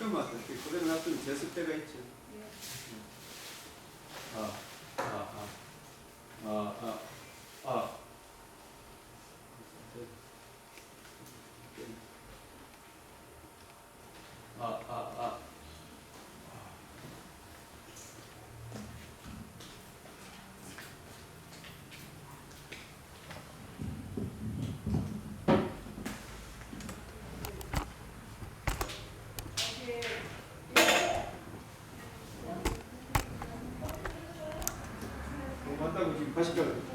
처음 왔을 때 그대로 놔두면 됐을 때가 있죠. 맞다고 지금 가시죠.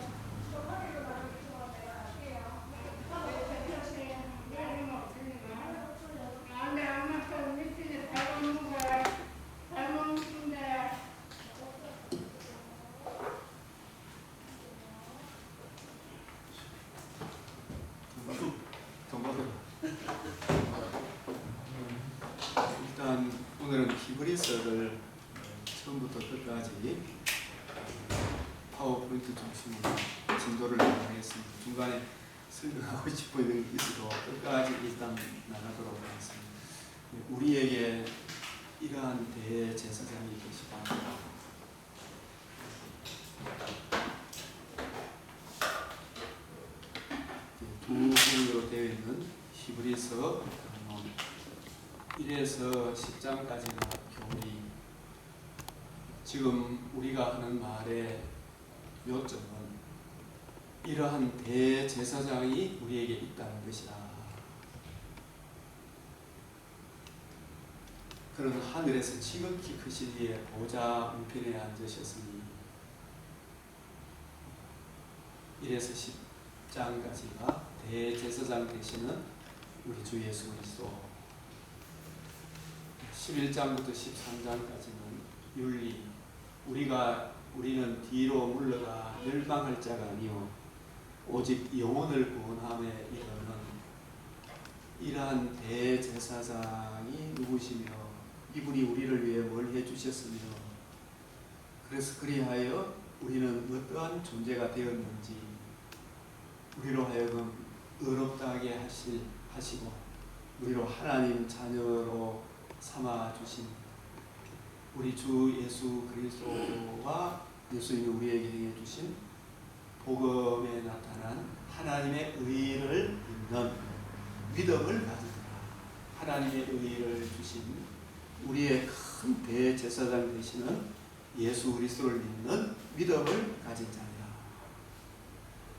일단 오늘은 히브리서를 처음부터 끝까지 파워포인트 중심으로 진도를 나가겠습니다. 중간에 설명하고 싶은 게 있어도 끝까지 일단 나가도록 하겠습니다. 우리에게 이러한 대제사장이 되시 바랍니다. 두 부분으로 되어 있는 히브리서 1에서 10장까지가 교리. 지금 우리가 하는 말의 요점은 이러한 대제사장이 우리에게 있다는 것이다. 그는 하늘에서 지극히 크신 이의 보좌 우편에 앉으셨으니 1에서 10장까지가 대제사장 되시는 우리 주 예수 그리스도, 11장부터 13장까지는 윤리, 우리는 뒤로 물러가 멸망할 자가 아니요 오직 영혼을 구원함에 이르는 이러한 대제사장이 누구시며 이분이 우리를 위해 뭘 해주셨으며 그래서 그리하여 우리는 어떠한 존재가 되었는지 우리로 하여금 의롭다하게 하시고 우리로 하나님 자녀로 삼아주신 우리 주 예수 그리스도와 예수님이 우리에게 행해 주신 복음에 나타난 하나님의 의를 믿는 믿음을 가진다. 하나님의 의를 주신 우리의 큰 대제사장 되시는 예수 그리스도를 믿는 믿음을 가진 자입니다.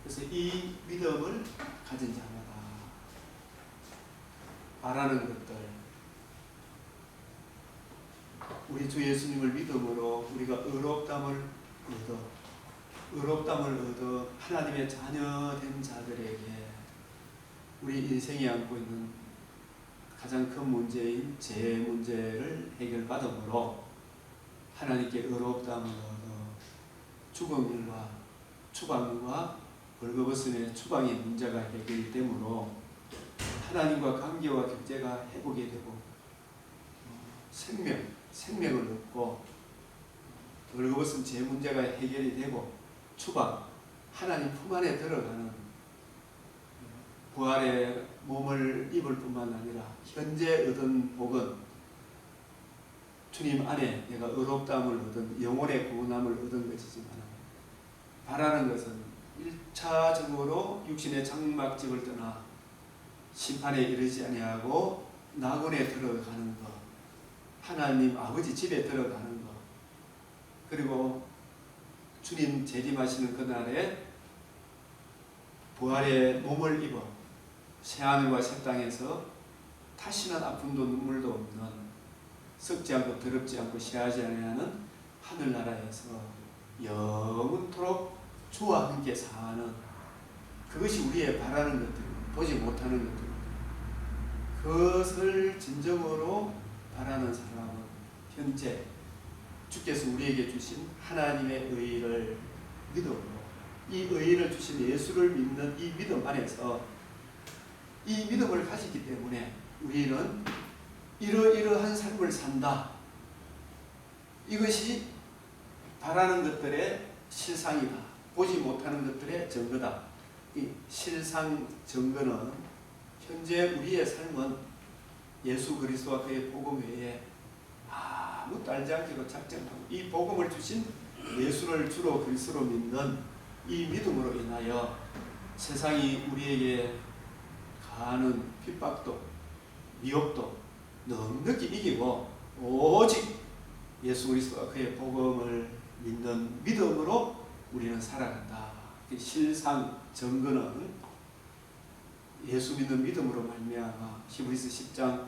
그래서 이 믿음을 가진 자마다 바라는 것들, 우리 주 예수님을 믿음으로 우리가 의롭담을 얻어 하나님의 자녀된 자들에게 우리 인생이 안고 있는 가장 큰 문제인 죄 문제를 해결받음으로 하나님께 의롭담을 얻어 죽음일과 추방과 벌거벗음의 추방의 문제가 해결이 되므로 하나님과 관계와 교제가 회복이 되고 생명을 얻고 벌거벗은 죄 문제가 해결이 되고 추방, 하나님 품 안에 들어가는 부활의 몸을 입을 뿐만 아니라 현재 얻은 복은 주님 안에 내가 의롭다함을 얻은 영혼의 구원함을 얻은 것이지만 바라는 것은 1차적으로 육신의 장막집을 떠나 심판에 이르지 아니하고 낙원에 들어가는 것, 하나님 아버지 집에 들어가는 것, 그리고 주님 재림하시는 그날에 부활의 몸을 입어 새하늘과 새 땅에서 다시는 아픔도 눈물도 없는 썩지 않고 더럽지 않고 시하지 아니하는 하늘나라에서 영원토록 주와 함께 사는, 그것이 우리의 바라는 것들입니다. 보지 못하는 것들입니다. 그것을 진정으로 바라는 사람은 현재 주께서 우리에게 주신 하나님의 의를 믿음으로 이 의를 주신 예수를 믿는 이 믿음 안에서 이 믿음을 가지기 때문에 우리는 이러이러한 삶을 산다. 이것이 바라는 것들의 실상이다. 보지 못하는 것들의 증거다. 이 실상 증거는 현재 우리의 삶은 예수 그리스도와 그의 복음 외에 아무것도 알지 않기로 작정하고 이 복음을 주신 예수를 주로 그리스도로 믿는 이 믿음으로 인하여 세상이 우리에게 가하는 핍박도 미혹도 넉넉히 이기고 오직 예수 그리스도와 그의 복음을 믿는 믿음으로 우리는 살아간다. 실상 증거는 예수 믿는 믿음으로 말미암아 히브리서 10장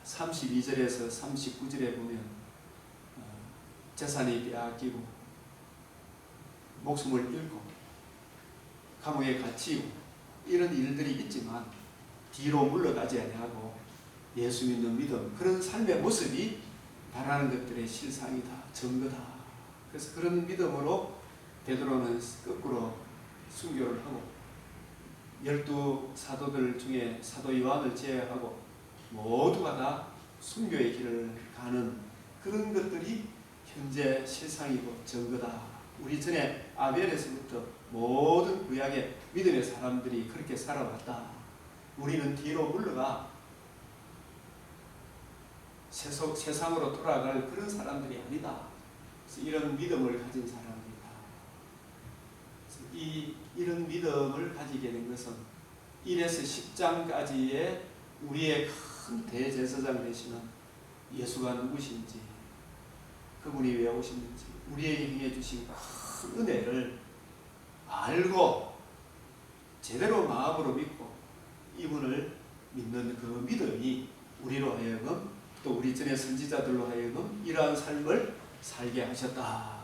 32절에서 39절에 보면 재산이 빼앗기고 목숨을 잃고 감옥에 갇히고 이런 일들이 있지만 뒤로 물러가지 아니하고 예수 믿는 믿음, 그런 삶의 모습이 바라는 것들의 실상이다, 증거다. 그래서 그런 믿음으로 베드로는 거꾸로 순교를 하고 12사도들 중에 사도 요한을 제외하고 모두가 다 순교의 길을 가는 그런 것들이 현재 실상이고 증거다. 우리 전에 아벨에서부터 모든 구약의 믿음의 사람들이 그렇게 살아왔다. 우리는 뒤로 물러가 세상으로 돌아갈 그런 사람들이 아니다. 그래서 이런 믿음을 가진 사람입니다. 이런 믿음을 가지게 된 것은 1에서 10장까지의 우리의 큰 대제사장 되시는 예수가 누구신지, 그분이 왜 오셨는지, 우리에게 행해 주신 큰 은혜를 알고 제대로 마음으로 믿고 이분을 믿는 그 믿음이 우리로 하여금 또 우리 전에 선지자들로 하여금 이러한 삶을 살게 하셨다.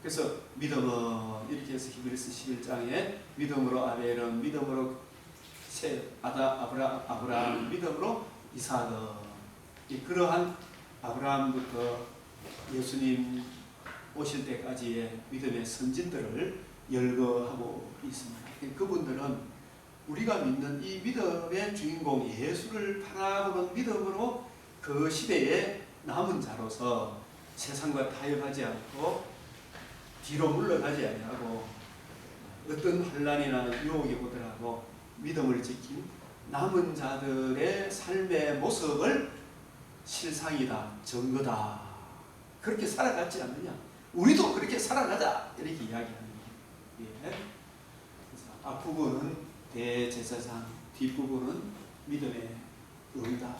그래서 믿음은 이렇게 해서 히브리서 11장에 믿음으로 아벨은, 믿음으로 아브라함, 믿음으로 이삭은, 그러한 아브라함부터 예수님 오실 때까지의 믿음의 선진들을 열거하고 있습니다. 그분들은 우리가 믿는 이 믿음의 주인공 예수를 바라보는 믿음으로 그 시대에 남은 자로서 세상과 타협하지 않고 뒤로 물러가지 아니하고 어떤 환난이나 유혹이 오더라도 믿음을 지킨 남은 자들의 삶의 모습을 실상이다, 증거다, 그렇게 살아갔지 않느냐, 우리도 그렇게 살아가자, 이렇게 이야기하는 거예요. 그래서 앞부분은 대제사장, 뒷부분은 믿음의 의다.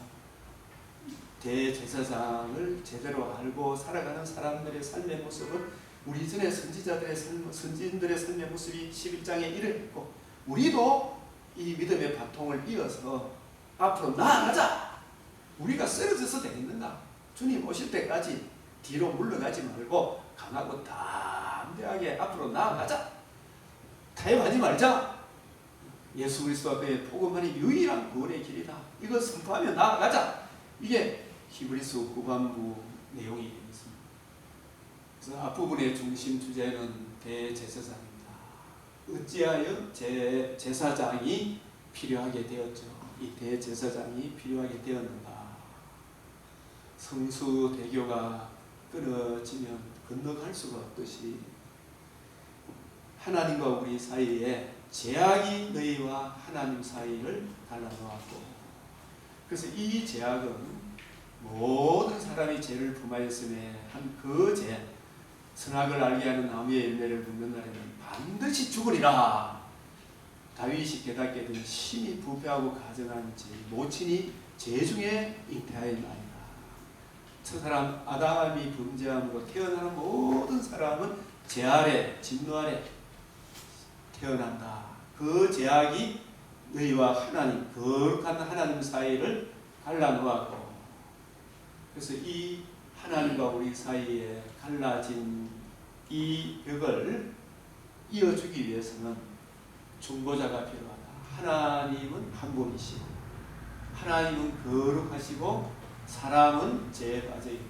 대제사장을 제대로 알고 살아가는 사람들의 삶의 모습은 우리 전에 선지자들의 선진들의 삶의 모습이 11장에 이랬고, 우리도 이 믿음의 바통을 이어서 앞으로 나아가자. 우리가 쓰러져서 되겠는가? 주님 오실 때까지 뒤로 물러가지 말고 강하고 담대하게 앞으로 나아가자. 타협하지 말자. 예수 그리스도와 그의 복음만이 유일한 구원의 길이다. 이거 선포하며 나아가자. 이게 히브리서 후반부 내용이 있습니다. 그래서 앞부분의 중심 주제는 대제사장입니다. 어찌하여 제사장이 필요하게 되었죠? 이 대제사장이 필요하게 되었는가? 성수대교가 끊어지면 건너갈 수가 없듯이 하나님과 우리 사이에 제약이 너희와 하나님 사이를 갈라놓았고, 그래서 이 제약은 모든 사람이 죄를 품하였음에 한 그 죄, 선악을 알게 하는 나무의 열매를 먹는 날에는 반드시 죽으리라. 다윗이 깨닫게 된 심히 부패하고 가증한 죄, 모친이 죄 중에 잉태하였나이다. 첫사람 아담이 범죄함으로 태어나는 모든 사람은 죄 아래, 진노 아래 태어난다. 그 죄악이 너희와 하나님, 거룩한 하나님 사이를 갈라놓았고, 그래서 이 하나님과 우리 사이에 갈라진 이 벽을 이어주기 위해서는 중보자가 필요하다. 하나님은 한 분이시고, 하나님은 거룩하시고, 사람은 죄에 빠져있고,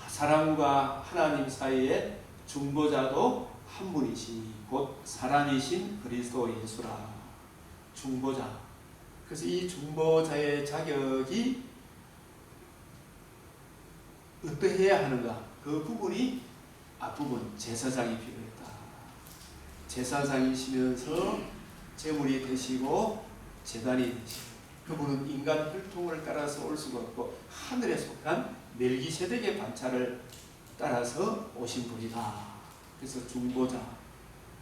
사람과 하나님 사이에 중보자도 한 분이시, 곧 사람이신 그리스도 예수라. 중보자. 그래서 이 중보자의 자격이 어떠해야 하는가? 그 부분이 앞부분 제사장이 필요했다. 제사장이시면서 제물이 되시고 제단이 되시고 그분은 인간 혈통을 따라서 올 수가 없고 하늘에 속한 멜기세덱의 반차를 따라서 오신 분이다. 그래서 중보자,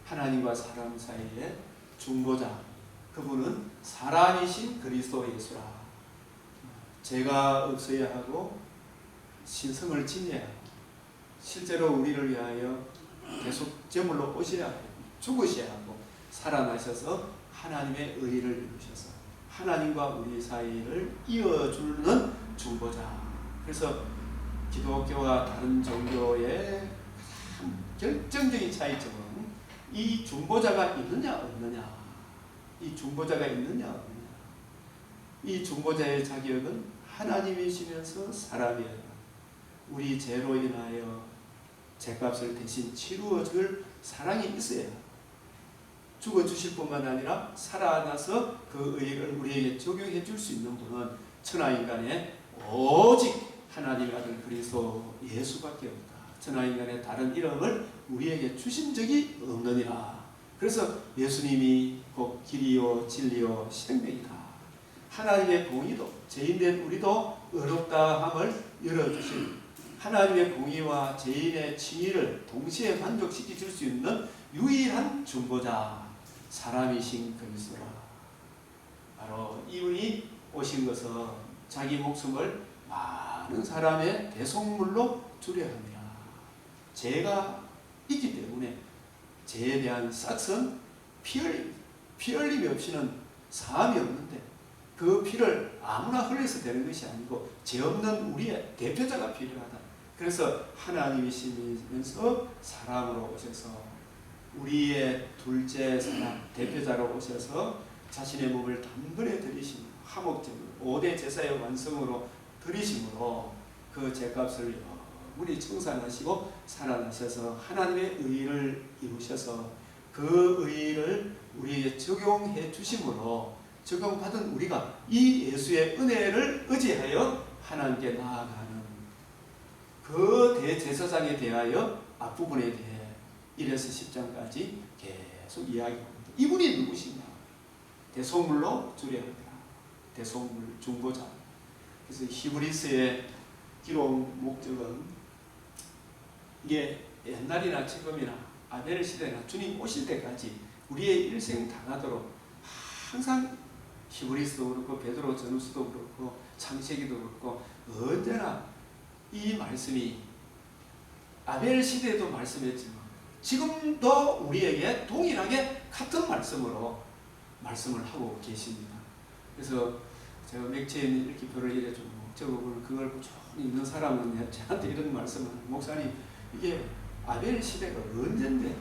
하나님과 사람 사이의 중보자, 그분은 사람이신 그리스도 예수라. 죄가 없어야 하고 신성을 지녀야 하고 실제로 우리를 위하여 계속 제물로 오셔야 하고 죽으셔야 하고 살아나셔서 하나님의 의를 이루셔서 하나님과 우리 사이를 이어주는 중보자. 그래서 기독교와 다른 종교의 가장 결정적인 차이점은 이 중보자가 있느냐 없느냐, 이 중보자가 있느냐 없느냐. 이 중보자의 자격은 하나님이시면서 사람이에요. 우리 죄로 인하여 죄값을 대신 치루어줄 사랑이 있어야 죽어주실 뿐만 아니라 살아나서 그 의를 우리에게 적용해 줄 수 있는 분은 천하인간의 오직 하나님의 아들 그리스도 예수밖에 없다. 천하인간의 다른 이름을 우리에게 주신 적이 없느니라. 그래서 예수님이 곧 길이요 진리요 생명이다. 하나님의 공의도 죄인된 우리도 의롭다함을 열어주신 하나님의 공의와 죄인의 칭의를 동시에 만족시켜 줄 수 있는 유일한 중보자, 사람이신 그리스도라. 바로 이분이 오신 것은 자기 목숨을 많은 사람의 대속물로 주려 합니다. 죄가 있기 때문에 죄에 대한 싹은 피 흘림이 없이는 사함이 없는데 그 피를 아무나 흘려서 되는 것이 아니고 죄 없는 우리의 대표자가 필요하다. 그래서 하나님이시면서 사람으로 오셔서 우리의 둘째 사람 대표자로 오셔서 자신의 몸을 단번에 드리심으로 화목제물 5대 제사의 완성으로 드리심으로 그 죄값을 영원히 청산하시고 살아나셔서 하나님의 의를 이루셔서 그 의를 우리에게 적용해 주심으로 적용받은 우리가 이 예수의 은혜를 의지하여 하나님께 나아가는 그 대제사장에 대하여 앞부분에 대해 1에서 10장까지 계속 이야기합니다. 이분이 누구신가? 대속물로 주려 합니다. 대속물 중보자. 그래서 히브리서의 기록 목적은 이게 옛날이나 지금이나 아벨 시대나 주님 오실 때까지 우리의 일생 당하도록 항상 히브리서도 그렇고 베드로 전후서도 그렇고 창세기도 그렇고 언제나 이 말씀이 아벨 시대에도 말씀했지만 지금도 우리에게 동일하게 같은 말씀으로 말씀을 하고 계십니다. 그래서 제가 맥체인 이렇게 표를 이래 좀 적어보면 그걸 꾸준히 읽는 사람은 저한테 이런 말씀을 목사님 이게 아벨 시대가 언젠데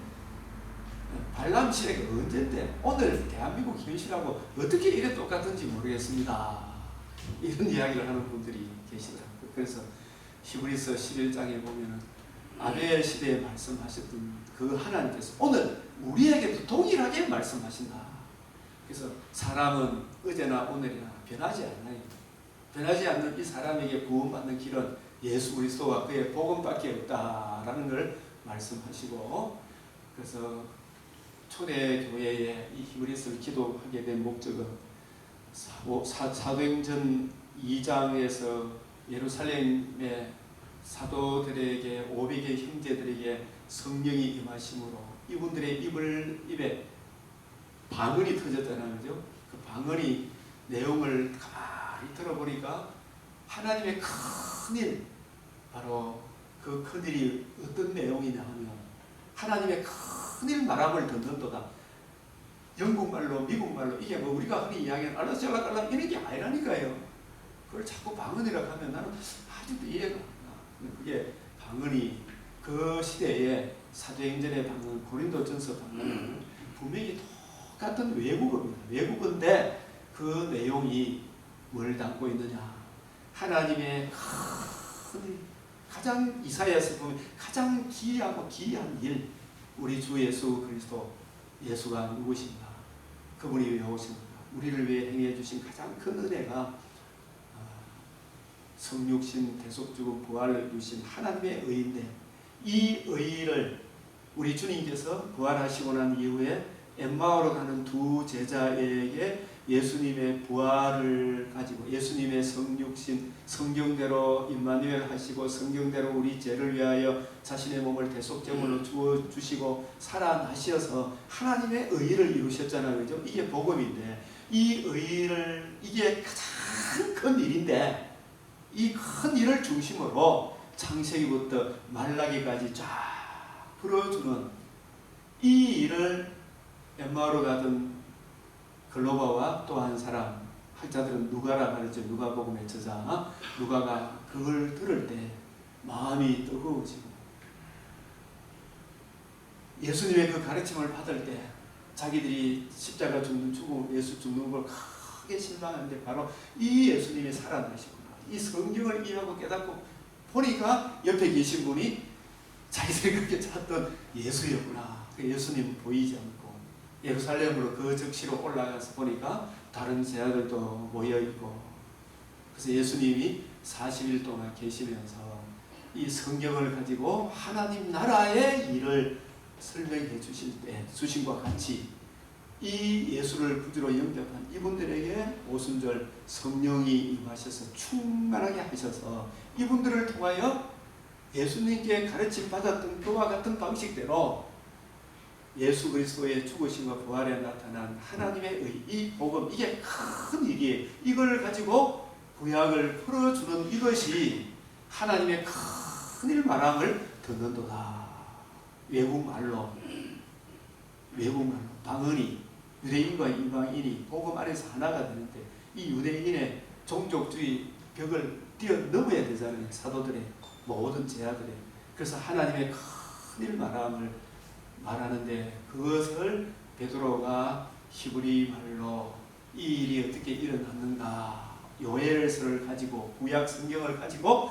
발람 시대가 언젠데 오늘 대한민국 현실하고 어떻게 이래 똑같은지 모르겠습니다. 이런 이야기를 하는 분들이 계시더라고요. 그래서 히브리서 11장에 보면은 아벨 시대에 말씀하셨던 그 하나님께서 오늘 우리에게도 동일하게 말씀하신다. 그래서 사람은 어제나 오늘이나 변하지 않아요. 변하지 않는 이 사람에게 구원받는 길은 예수 그리스도와 그의 복음밖에 없다라는 걸 말씀하시고, 그래서 초대 교회에 이 히브리서를 기도하게 된 목적은 사도행전 2장에서 예루살렘의 사도들에게 500의 형제들에게 성령이 임하심으로 이분들의 입에 방언이 터졌잖아요. 그죠? 그 방언이 내용을 가만히 들어보니까 하나님의 큰일, 바로 그 큰일이 어떤 내용이냐 하면 하나님의 큰일 말함을 듣는도다. 영국말로 미국말로 이게 뭐 우리가 흔히 이야기하는 알라잘라깔라 이런 게 아니라니까요. 그걸 자꾸 방언이라고 하면 나는 아직도 이해가 안 가. 그게 방언이 그 시대에 사도행전의 방언, 고린도전서 방언은 분명히 똑같은 외국어입니다. 외국어인데 그 내용이 뭘 담고 있느냐? 하나님의 큰 가장 이사야에서 보면 가장 기이하고 기이한 일, 우리 주 예수 그리스도 예수가 누구신가? 그분이 왜 오신가? 우리를 위해 행해 주신 가장 큰 은혜가 성육신 대속주고 부활을 이루신 하나님의 의인데, 이 의를 우리 주님께서 부활하시고 난 이후에 엠마오로 가는 두 제자에게 예수님의 부활을 가지고 예수님의 성육신, 성경대로 임마누엘 하시고 성경대로 우리 죄를 위하여 자신의 몸을 대속제물로 주어 주시고 살아나셔서 하나님의 의를 이루셨잖아요. 그죠? 이게 복음인데 이 의를 이게 가장 큰 일인데 이 큰 일을 중심으로 창세기부터 말라기까지 쫙 풀어주는 이 일을 엠마오로 가던 글로바와 또 한 사람, 학자들은 누가라 그랬죠. 누가복음의 저자 누가가 그걸 들을 때 마음이 뜨거워지고 예수님의 그 가르침을 받을 때 자기들이 십자가 죽는 죽음, 예수 죽는 걸 크게 실망하는데 바로 이 예수님이 살아나시구나. 이 성경을 이해하고 깨닫고 보니까 옆에 계신 분이 자기들이 그렇게 찾던 예수였구나. 그 예수님 보이지 않고 예루살렘으로 그 즉시로 올라가서 보니까 다른 제자들도 모여있고 그래서 예수님이 40일 동안 계시면서 이 성경을 가지고 하나님 나라의 일을 설명해 주실 때 주신과 같이 이 예수를 구주로 영접한 이분들에게 오순절 성령이 임하셔서 충만하게 하셔서 이분들을 통하여 예수님께 가르침 받았던 그와 같은 방식대로 예수 그리스도의 죽으심과 부활에 나타난 하나님의 의, 이 복음, 이게 큰 일이에요. 이걸 가지고 구약을 풀어주는 이것이 하나님의 큰일 말함을 듣는도다. 외국말로 방언이 유대인과 이방인이 복음 안에서 하나가 되는데 이 유대인의 종족주의 벽을 뛰어넘어야 되잖아요. 사도들의 모든 제자들의. 그래서 하나님의 큰일 말함을 말하는데 그것을 베드로가 히브리 말로 이 일이 어떻게 일어났는가 요엘서를 가지고 구약 성경을 가지고